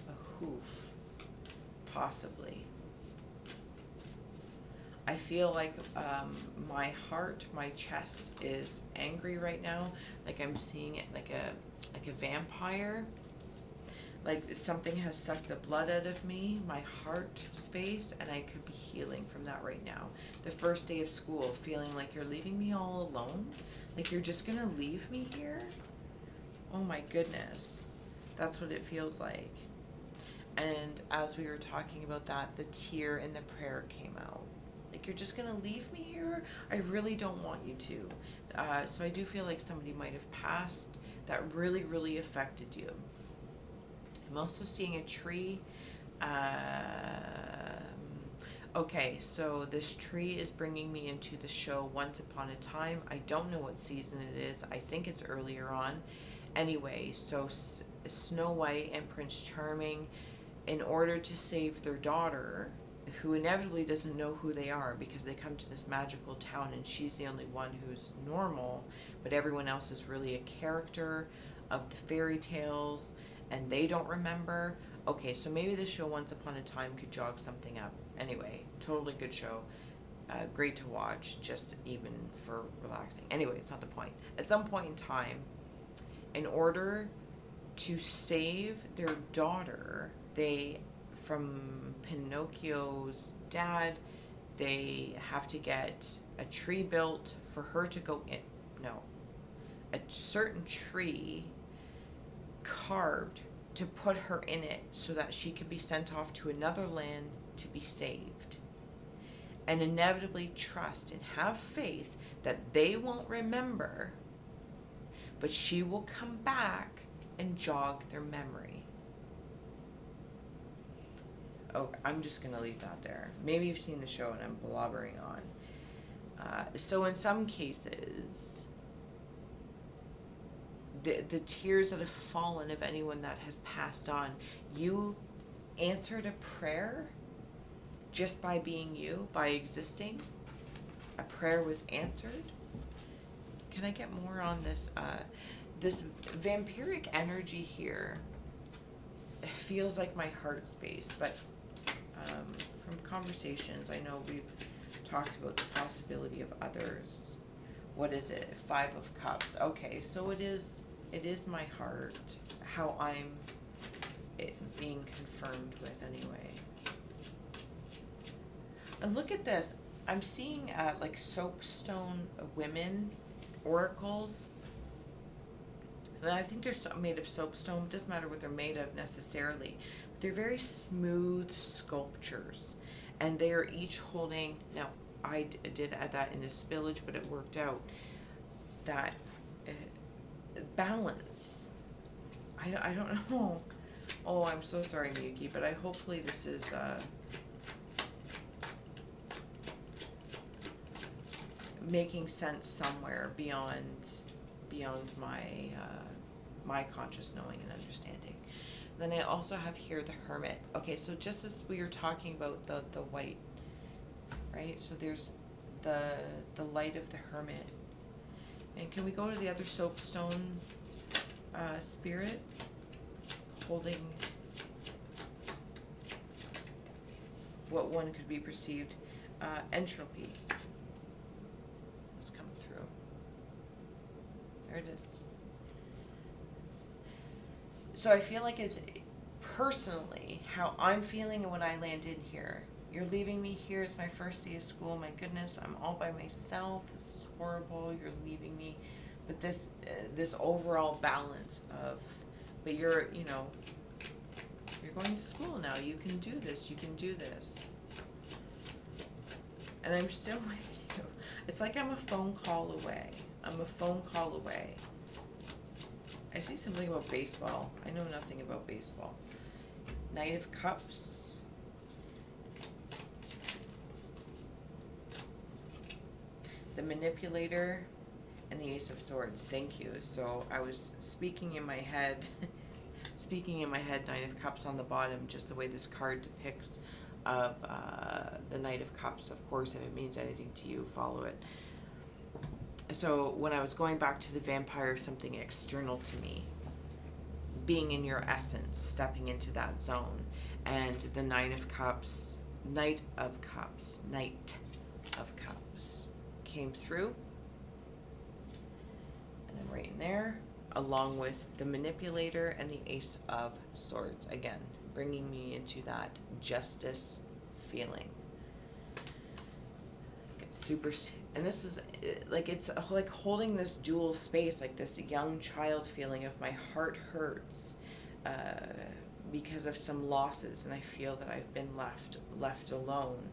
A hoof. Possibly. I feel like my heart, my chest is angry right now. Like I'm seeing it like a vampire. Like something has sucked the blood out of me, my heart space, and I could be healing from that right now. The first day of school, feeling like you're leaving me all alone. Like you're just gonna leave me here? Oh my goodness. That's what it feels like. And as we were talking about that, the tear in the prayer came out. Like, you're just gonna leave me here? I really don't want you to. So I do feel like somebody might have passed that really, really affected you. I'm also seeing a tree. Okay, so this tree is bringing me into the show Once Upon a Time. I don't know what season it is. I think it's earlier on. Anyway, so Snow White and Prince Charming, in order to save their daughter, who inevitably doesn't know who they are because they come to this magical town and she's the only one who's normal, but everyone else is really a character of the fairy tales and they don't remember. Okay, so maybe the show Once Upon a Time could jog something up. Anyway, totally good show. Great to watch, just even for relaxing. Anyway, it's not the point. At some point in time, in order to save their daughter, they, from Pinocchio's dad, they have to get a tree built for her to go in. No, a certain tree carved to put her in it so that she can be sent off to another land to be saved. And inevitably trust and have faith that they won't remember, but she will come back and jog their memory. Oh, I'm just going to leave that there. Maybe you've seen the show and I'm blubbering on. So in some cases, the tears that have fallen of anyone that has passed on, you answered a prayer just by being you, by existing. A prayer was answered. Can I get more on this? This vampiric energy here, it feels like my heart space, but from conversations, I know we've talked about the possibility of others. What is it? 5 of Cups. Okay, so it is my heart, how I'm being confirmed with anyway. And look at this. I'm seeing like soapstone women oracles. And I think they're made of soapstone. It doesn't matter what they're made of necessarily. But they're very smooth sculptures. And they are each holding, now I did add that in a spillage, but it worked out, that balance. I don't know. Oh, I'm so sorry, Miyuki, but hopefully this is making sense somewhere beyond my my conscious knowing and understanding. Then I also have here the Hermit. Okay, so just as we were talking about the white, right? So there's the light of the Hermit. And can we go to the other soapstone spirit holding what one could be perceived entropy? Let's come through. There it is. So I feel like it's personally how I'm feeling and when I land in here. You're leaving me here. It's my first day of school. My goodness, I'm all by myself. This is horrible. You're leaving me. But this overall balance of, but you're going to school now. You can do this. You can do this. And I'm still with you. It's like I'm a phone call away. I'm a phone call away. I see something about baseball. I know nothing about baseball. Knight of Cups. The Manipulator. and the Ace of Swords. Thank you. So I was speaking in my head, Nine of Cups on the bottom, just the way this card depicts of the Knight of Cups. Of course, if it means anything to you, follow it. So when I was going back to the vampire, something external to me, being in your essence, stepping into that zone, and the Knight of Cups came through, and I'm right in there, along with the Manipulator and the Ace of Swords, again bringing me into that justice feeling. Super, and this is like, it's like holding this dual space, like this young child feeling of my heart hurts because of some losses, and I feel that I've been left alone,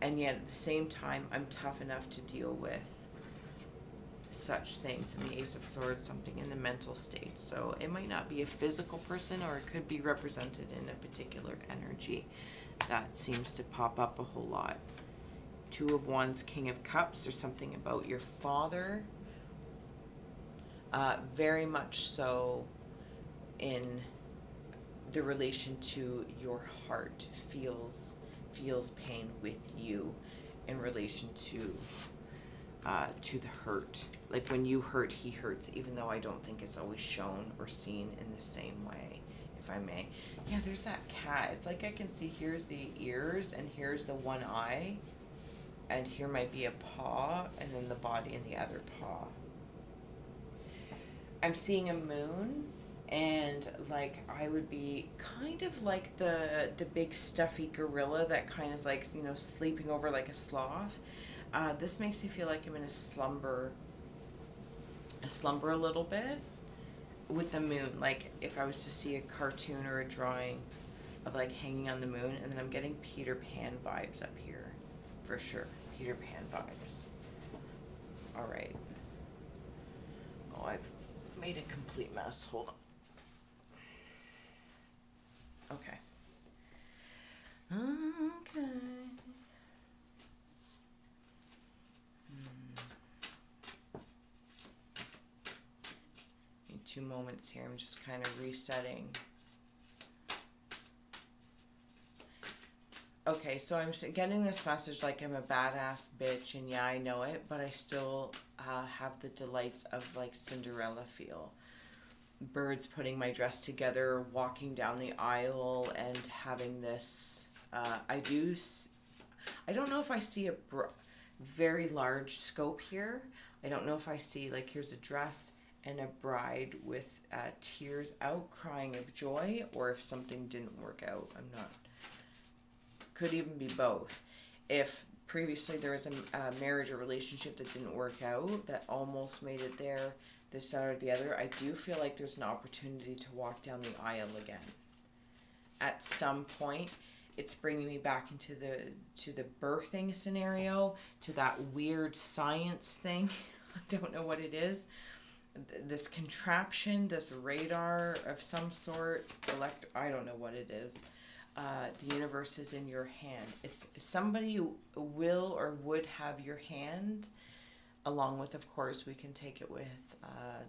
and yet at the same time I'm tough enough to deal with such things. And the Ace of Swords, something in the mental state, so it might not be a physical person, or it could be represented in a particular energy that seems to pop up a whole lot. Two of Wands, King of Cups. There's something about your father. Very much so in the relation to your heart. Feels pain with you in relation to the hurt. Like when you hurt, he hurts, even though I don't think it's always shown or seen in the same way, if I may. Yeah, there's that cat. It's like I can see, here's the ears and here's the one eye. And here might be a paw, and then the body and the other paw. I'm seeing a moon, and like I would be kind of like the big stuffy gorilla that kind of like, you know, sleeping over like a sloth. This makes me feel like I'm in a slumber a little bit with the moon. Like if I was to see a cartoon or a drawing of like hanging on the moon, and then I'm getting Peter Pan vibes up here. For sure, Peter Pan vibes. All right. Oh, I've made a complete mess. Hold on. Okay. Okay. Need 2 moments here. I'm just kind of resetting. Okay, so I'm getting this message like I'm a badass bitch, and yeah, I know it, but I still have the delights of like Cinderella feel. Birds putting my dress together, walking down the aisle, and having this. I don't know if I see a very large scope here. I don't know if I see, like, here's a dress and a bride with tears out, crying of joy, or if something didn't work out. I'm not. Could even be both. If previously there was a marriage or relationship that didn't work out, that almost made it there, this, that, or the other, I do feel like there's an opportunity to walk down the aisle again. At some point, it's bringing me back into the birthing scenario, to that weird science thing. I don't know what it is. This contraption, this radar of some sort, I don't know what it is. The universe is in your hand. It's somebody who will or would have your hand, along with, of course, we can take it with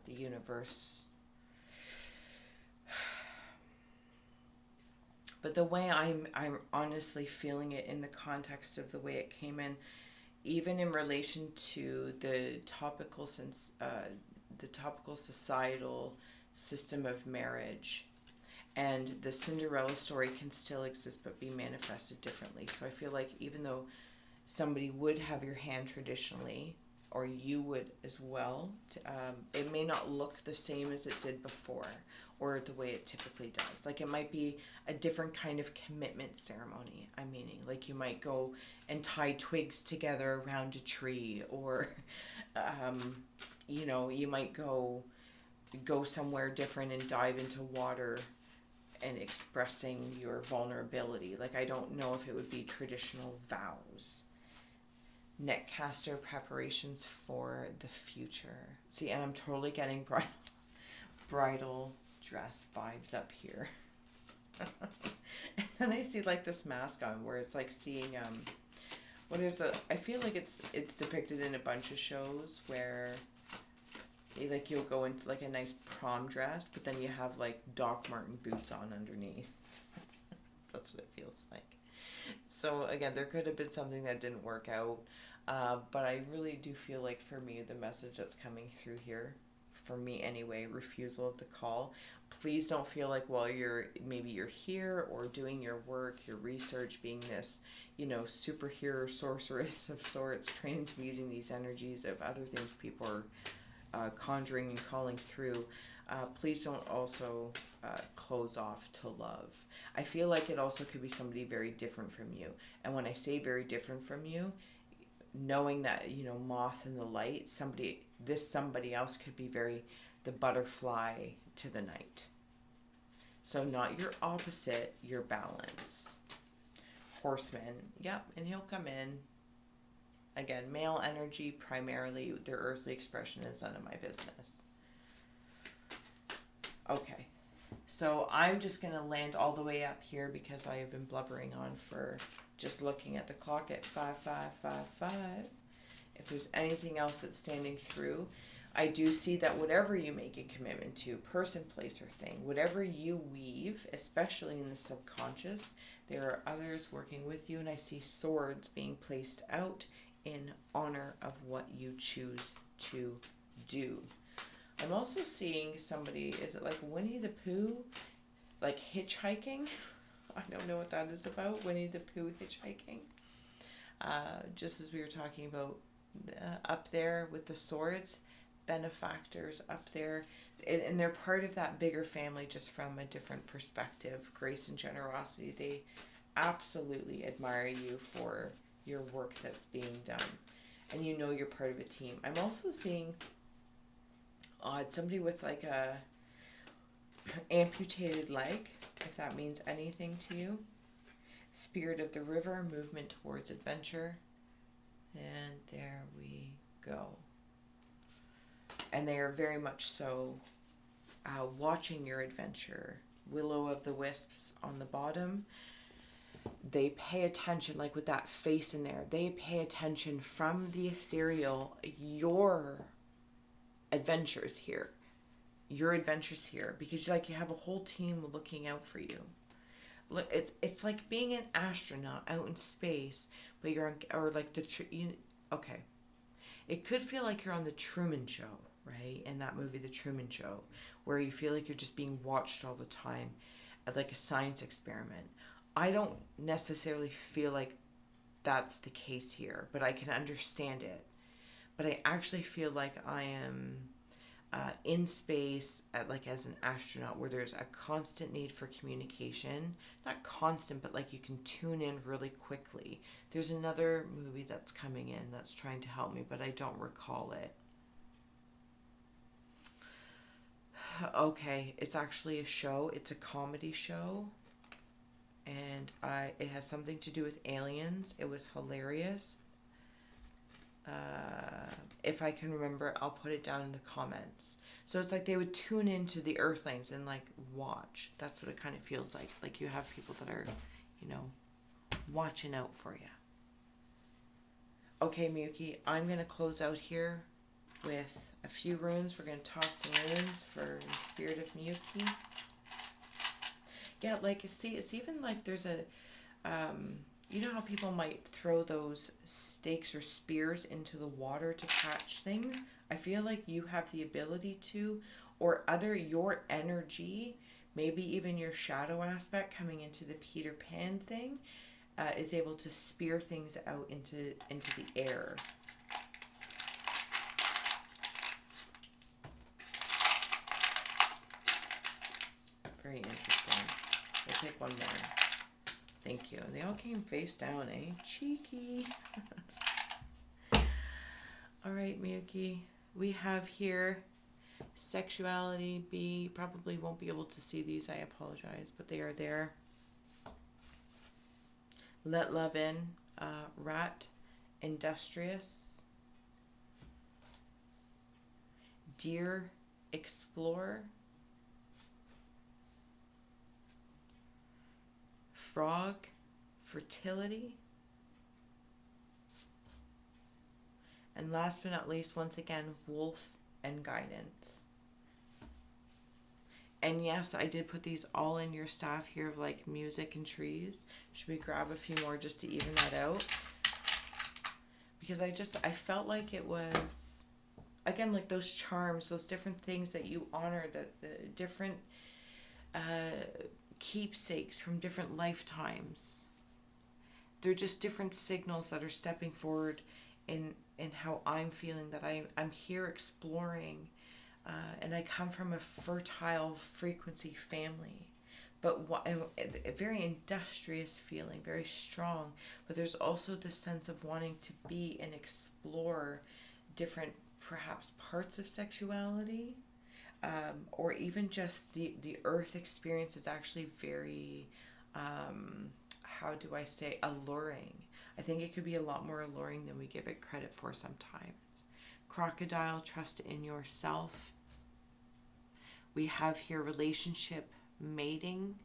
the universe. But the way I'm honestly feeling it in the context of the way it came in, even in relation to the topical societal system of marriage. And the Cinderella story can still exist but be manifested differently. So I feel like even though somebody would have your hand traditionally, or you would as well, it may not look the same as it did before, or the way it typically does. Like it might be a different kind of commitment ceremony. I'm meaning, like you might go and tie twigs together around a tree, or you might go somewhere different and dive into water and expressing your vulnerability. Like, I don't know if it would be traditional vows. Netcaster preparations for the future. See, and I'm totally getting bridal dress vibes up here. And then I see like this mask on where it's like seeing what is the, I feel like it's depicted in a bunch of shows where Like you'll go into like a nice prom dress, but then you have like Doc Marten boots on underneath. That's what it feels like. So again, there could have been something that didn't work out, but I really do feel like for me, the message that's coming through here, for me anyway, refusal of the call. Please don't feel like while you're here or doing your work, your research, being this, superhero sorceress of sorts, transmuting these energies of other things people are conjuring and calling through. Please don't also close off to love. I feel like it also could be somebody very different from you. And when I say very different from you, knowing that, moth in the light, somebody else could be very the butterfly to the night. So not your opposite, your balance. Horseman, yep, and he'll come in. Again, male energy, primarily their earthly expression is none of my business. Okay, so I'm just going to land all the way up here because I have been blubbering on for just looking at the clock at 5555. If there's anything else that's standing through, I do see that whatever you make a commitment to, person, place, or thing, whatever you weave, especially in the subconscious, there are others working with you, and I see swords being placed out in honor of what you choose to do. I'm also seeing somebody, is it like Winnie the Pooh, like hitchhiking? I don't know what that is about, Winnie the Pooh hitchhiking. Just as we were talking about up there with the swords, benefactors up there, and they're part of that bigger family just from a different perspective. Grace and generosity, they absolutely admire you for your work that's being done, and you're part of a team. I'm also seeing somebody with like a amputated leg, if that means anything to you. Spirit of the river, movement towards adventure, and there we go. And they are very much so watching your adventure. Willow of the wisps on the bottom. They pay attention, like with that face in there, they pay attention from the ethereal, your adventures here, because you have a whole team looking out for you. Look, it's like being an astronaut out in space, but you're on, or like okay, it could feel like you're on the Truman Show, right? In that movie, The Truman Show, where you feel like you're just being watched all the time, as like a science experiment. I don't necessarily feel like that's the case here, but I can understand it. But I actually feel like I am in space as an astronaut, where there's a constant need for communication. Not constant, but like you can tune in really quickly. There's another movie that's coming in that's trying to help me, but I don't recall it. Okay, it's actually a show. It's a comedy show. And it has something to do with aliens. It was hilarious. If I can remember, I'll put it down in the comments. So it's like they would tune into the earthlings and like watch. That's what it kind of feels like. Like you have people that are, watching out for you. Okay, Miyuki, I'm going to close out here with a few runes. We're going to toss some runes for the spirit of Miyuki. Yeah, see, it's even like there's a, you know how people might throw those stakes or spears into the water to catch things? I feel like you have the ability to, or your energy, maybe even your shadow aspect coming into the Peter Pan thing, is able to spear things out into the air. Very interesting. We'll take one more. Thank you. And they all came face down, eh? Cheeky. All right, Miyuki. We have here sexuality. B. Probably won't be able to see these. I apologize, but they are there. Let love in. Rat. Industrious. Deer. Explore. Frog, fertility. And last but not least, once again, wolf, and guidance. And yes, I did put these all in your staff here of like music and trees. Should we grab a few more just to even that out? Because I felt like it was, again, like those charms, those different things that you honor, the different keepsakes from different lifetimes. They're just different signals that are stepping forward in how I'm feeling, that I'm here exploring, and I come from a fertile frequency family, but a very industrious feeling, very strong. But there's also this sense of wanting to be and explore different, perhaps, parts of sexuality, or even just the earth experience is actually very, how do I say, alluring. I think it could be a lot more alluring than we give it credit for sometimes. Crocodile, trust in yourself. We have here relationship, mating,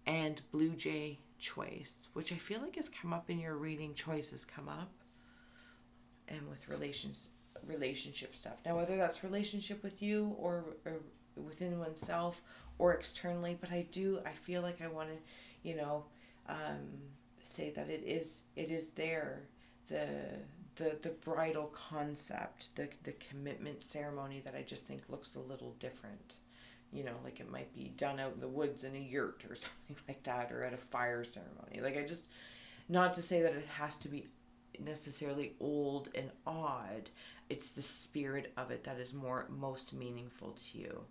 and blue jay, choice, which I feel like has come up in your reading. Choice has come up, and with relationship stuff. Now, whether that's relationship with you or within oneself or externally, but I feel like I want to, say that it is there, the bridal concept, the commitment ceremony that I just think looks a little different. Like it might be done out in the woods in a yurt or something like that, or at a fire ceremony. Like not to say that it has to be necessarily old and odd. It's the spirit of it that is most meaningful to you.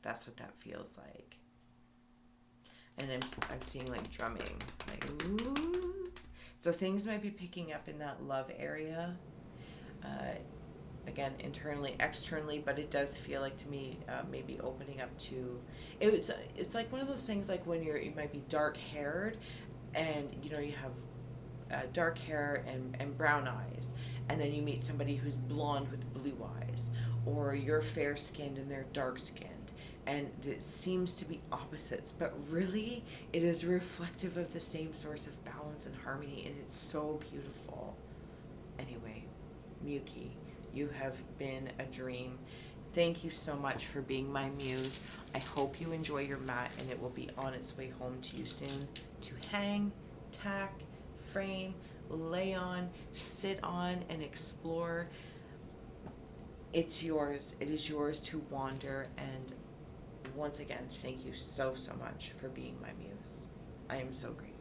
That's what that feels like. And I'm seeing like drumming, like ooh. So things might be picking up in that love area. Again, internally, externally, but it does feel like to me maybe opening up to it's like one of those things like when you might be dark haired, and you have dark hair and brown eyes, and then you meet somebody who's blonde with blue eyes, or you're fair skinned and they're dark skinned, and it seems to be opposites, but really it is reflective of the same source of balance and harmony, and it's so beautiful. Anyway, Miyuki, you have been a dream. Thank you so much for being my muse. I hope you enjoy your mat, and it will be on its way home to you soon to hang, tack, frame, lay on, sit on, and explore. It's yours. It is yours to wander. And once again, thank you so much for being my muse. I am so grateful.